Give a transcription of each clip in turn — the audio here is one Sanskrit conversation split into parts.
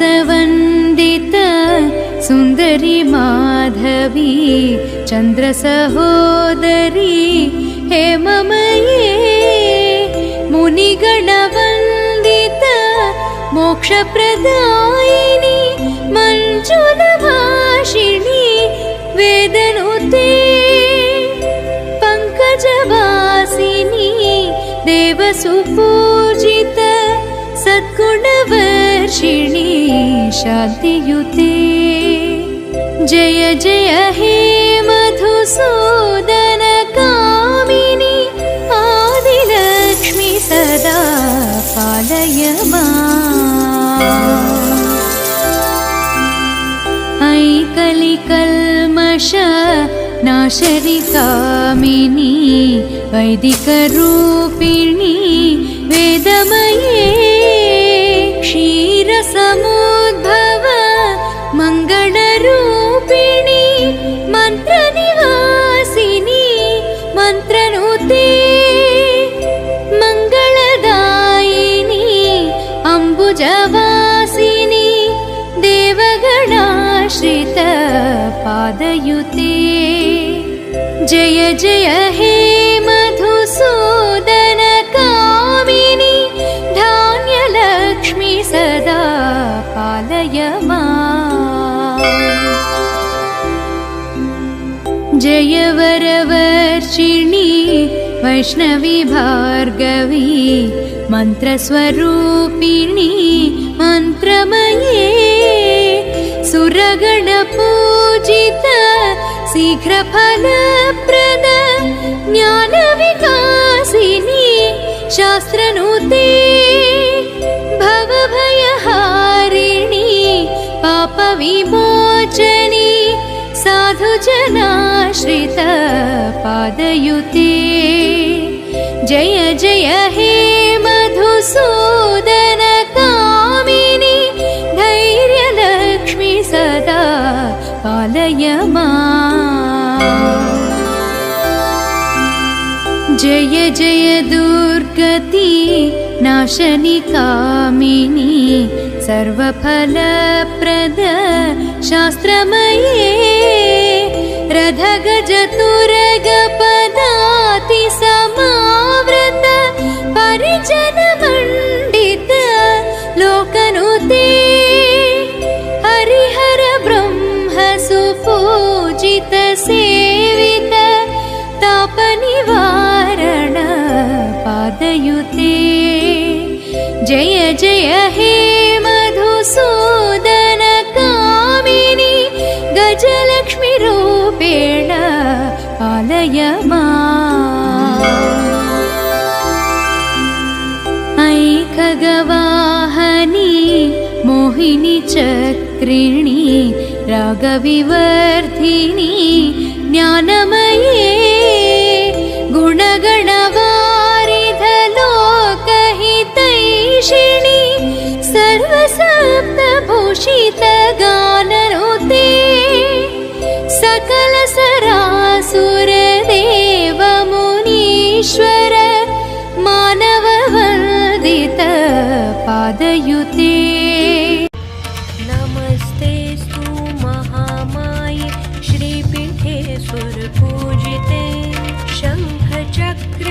मनसवन्दित सुन्दरी माधवी चन्द्रसहोदरी हेममये मुनिगणवन्दित मोक्षप्रदायिनी मञ्जुलभाषिणी वेदनुते पङ्कजवासिनी देवसुपूजित सद्गुणवर्षिणी शान्तियुते जय जय हे मधुसूदन कामिनी आदिलक्ष्मी सदा पालय माम्। ऐ कलिकल्मष नाशरि कामिनी वैदिकरूपिणी वेदमये क्षीरसमुद्भव मङ्गलरूपिणी मन्त्रनिवासिनी मन्त्रनुते मङ्गलदायिनी अम्बुजवासिनी देवगणाश्रित पादयुते जय जय हे मधुसूदन कामिनी धान्यलक्ष्मी सदा पालय माम्। जय वरवर्षिणी वैष्णवी भार्गवी मन्त्रस्वरूपिणी मन्त्रमये सुरगणपूजित शीघ्रफलप्रद ज्ञानविकासिनी शास्त्रनुते भवभयहारिणी पापविमोचनी साधुजनाश्रित पादयुते जय जय हे मधुसूदन कामिनी धैर्यलक्ष्मी सदा पालय माम्। जय जय दुर्गति नाशनि कामिनी सर्वफलप्रद शास्त्रमये रथगजतुरगपदाति समावृत परिजनमण्डित लोकनुते हरिहर ब्रह्म सुपूजित सेवित तापनिवारण पादयुते जय जय हे मधुसूदन कामिनी गजलक्ष्मी रूपेण पालय माम्। ऐ खगवाहनी मोहिनी चक्रिणी रागविवर्धिनी ज्ञानमये गुणगणवारिध लोकहितैषिणी सर्वसप्तभूषित गाननुते सकल सरासुर देव मुनीश्वर मानववन्दित पादयुते नमस्तेस्तु महामाये श्रीपीठे सुरपूजिते शङ्खचक्र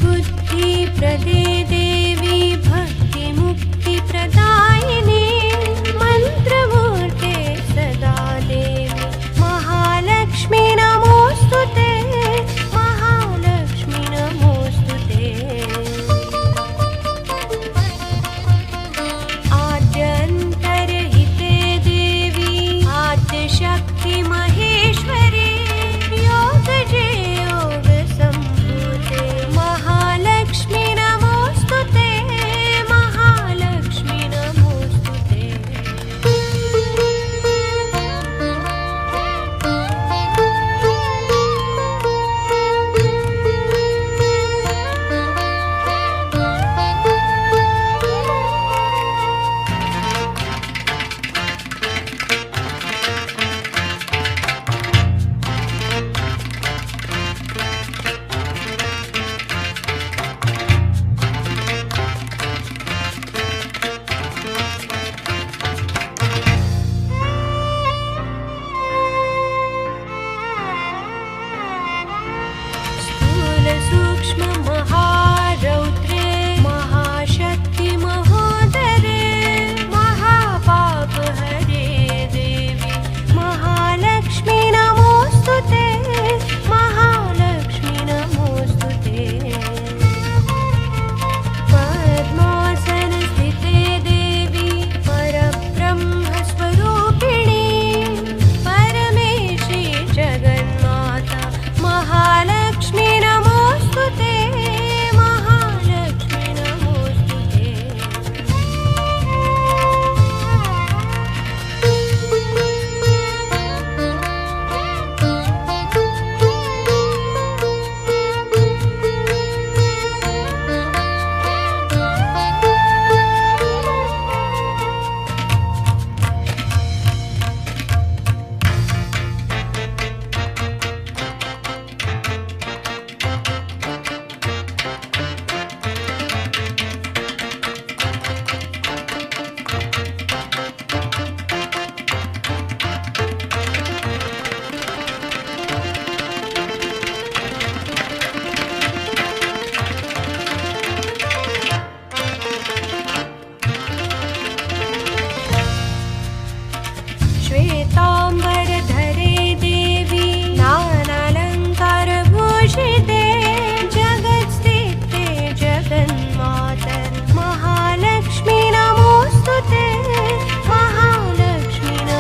बुद्धिप्रदे देवी भक्तिमुक्तिप्रदा